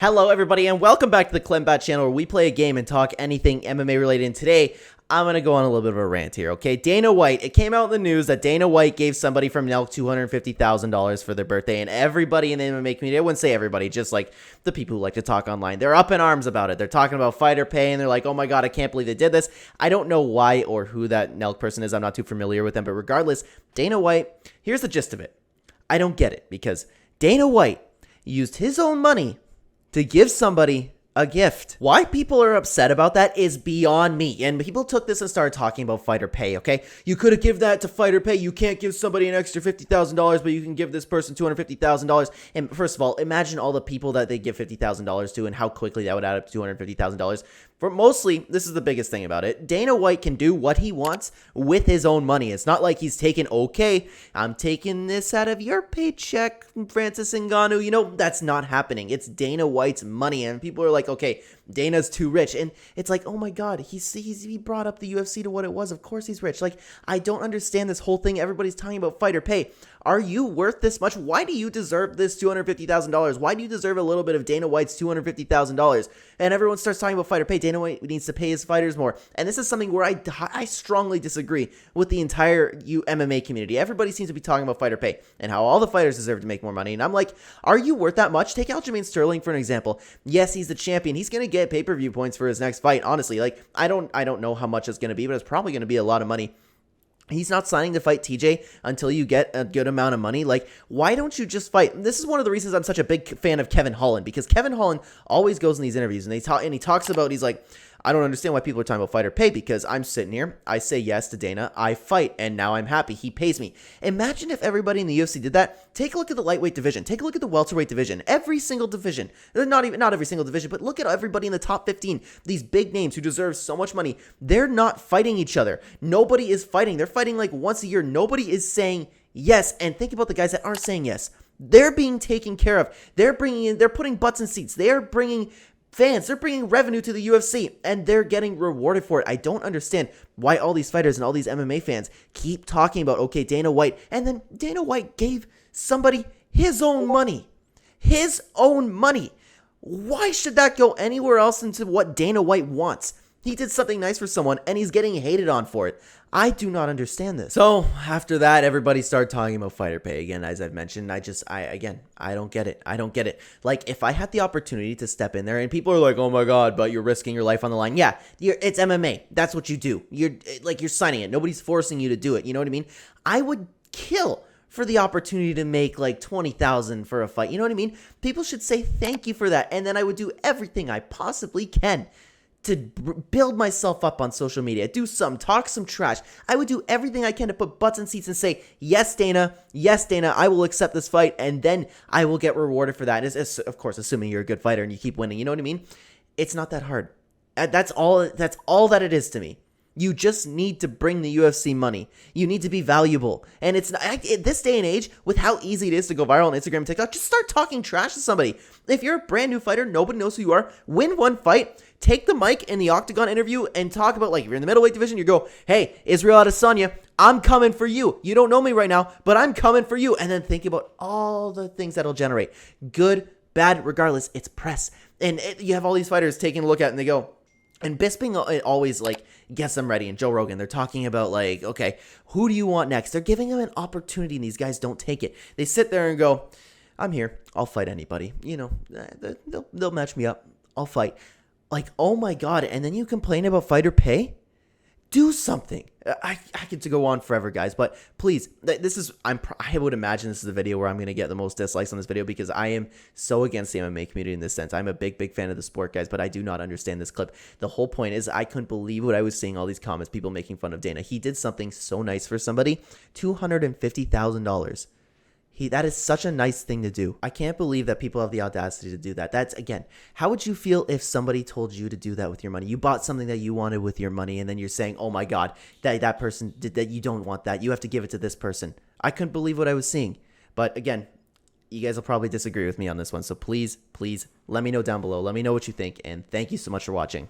Hello everybody and welcome back to the CLEN channel where we play a game and talk anything MMA related. And today, I'm going to go on a little bit of a rant here, okay? Dana White, it came out in the news that Dana White gave somebody from Nelk $250,000 for their birthday, and everybody in the MMA community, I wouldn't say everybody, just like the people who like to talk online, they're up in arms about it. They're talking about fighter pay and they're like, oh my god, I can't believe they did this. I don't know why or who that Nelk person is. I'm not too familiar with them, but regardless, Dana White, here's the gist of it. I don't get it because Dana White used his own money to give somebody a gift. Why people are upset about that is beyond me. And people took this and started talking about fighter pay, okay? You could have given that to fighter pay. You can't give somebody an extra $50,000, but you can give this person $250,000. And first of all, imagine all the people that they give $50,000 to and how quickly that would add up to $250,000. For mostly, this is the biggest thing about it. Dana White can do what he wants with his own money. It's not like he's taking, okay, I'm taking this out of your paycheck, Francis Ngannou. You know, that's not happening. It's Dana White's money. And people are like, okay, Dana's too rich. And it's like, oh my god, he brought up the UFC to what it was. Of course he's rich. Like, I don't understand this whole thing. Everybody's talking about fighter pay. Are you worth this much? Why do you deserve this $250,000? Why do you deserve a little bit of Dana White's $250,000? And everyone starts talking about fighter pay. Dana White needs to pay his fighters more. And this is something where I strongly disagree with the entire MMA community. Everybody seems to be talking about fighter pay and how all the fighters deserve to make more money. And I'm like, are you worth that much? Take Aljamain Sterling for an example. Yes, he's the champion. He's going to get pay-per-view points for his next fight. Honestly, like I don't know how much it's going to be, but it's probably going to be a lot of money. He's not signing to fight TJ until you get a good amount of money. Like, why don't you just fight? This is one of the reasons I'm such a big fan of Kevin Holland, because Kevin Holland always goes in these interviews and he talks about, he's like, I don't understand why people are talking about fighter pay, because I'm sitting here, I say yes to Dana, I fight, and now I'm happy. He pays me. Imagine if everybody in the UFC did that. Take a look at the lightweight division. Take a look at the welterweight division. Every single division. Not every single division, but look at everybody in the top 15. These big names who deserve so much money. They're not fighting each other. Nobody is fighting. They're fighting like once a year. Nobody is saying yes. And think about the guys that aren't saying yes. They're being taken care of. They're putting butts in seats. They're bringing fans, they're bringing revenue to the UFC, and they're getting rewarded for it. I don't understand why all these fighters and all these MMA fans keep talking about, okay, Dana White, and then Dana White gave somebody his own money. His own money. Why should that go anywhere else into what Dana White wants? He did something nice for someone, and he's getting hated on for it. I do not understand this. So, after that, everybody started talking about fighter pay again, as I've mentioned. I don't get it. I don't get it. Like, if I had the opportunity to step in there, and people are like, oh my god, but you're risking your life on the line. Yeah, it's MMA. That's what you do. You're signing it. Nobody's forcing you to do it. You know what I mean? I would kill for the opportunity to make like $20,000 for a fight. You know what I mean? People should say thank you for that, and then I would do everything I possibly can to build myself up on social media, talk some trash. I would do everything I can to put butts in seats and say, yes, Dana, I will accept this fight, and then I will get rewarded for that. It's, of course, assuming you're a good fighter and you keep winning. You know what I mean? It's not that hard. That's all that it is to me. You just need to bring the UFC money. You need to be valuable. And it's not, at this day and age, with how easy it is to go viral on Instagram and TikTok, just start talking trash to somebody. If you're a brand new fighter, nobody knows who you are, win one fight, take the mic in the Octagon interview and talk about, like, if you're in the middleweight division, you go, hey, Israel Adesanya, I'm coming for you. You don't know me right now, but I'm coming for you. And then think about all the things that'll generate. Good, bad, regardless, it's press. And you have all these fighters taking a look at it and they go, and Bisping always, like, gets them ready. And Joe Rogan, they're talking about, like, okay, who do you want next? They're giving them an opportunity, and these guys don't take it. They sit there and go, I'm here. I'll fight anybody. You know, they'll match me up. I'll fight. Like, oh my god. And then you complain about fighter pay? Do something. I could go on forever, guys, but please, I would imagine this is the video where I'm going to get the most dislikes on this video, because I am so against the MMA community in this sense. I'm a big fan of the sport, guys, but I do not understand this clip. The whole point is I couldn't believe what I was seeing, all these comments, people making fun of Dana. He did something so nice for somebody, $250,000. That is such a nice thing to do. I can't believe that people have the audacity to do that. That's, again, how would you feel if somebody told you to do that with your money? You bought something that you wanted with your money, and then you're saying, oh my god, that person did that. You don't want that. You have to give it to this person. I couldn't believe what I was seeing. But again, you guys will probably disagree with me on this one. So please let me know down below. Let me know what you think. And thank you so much for watching.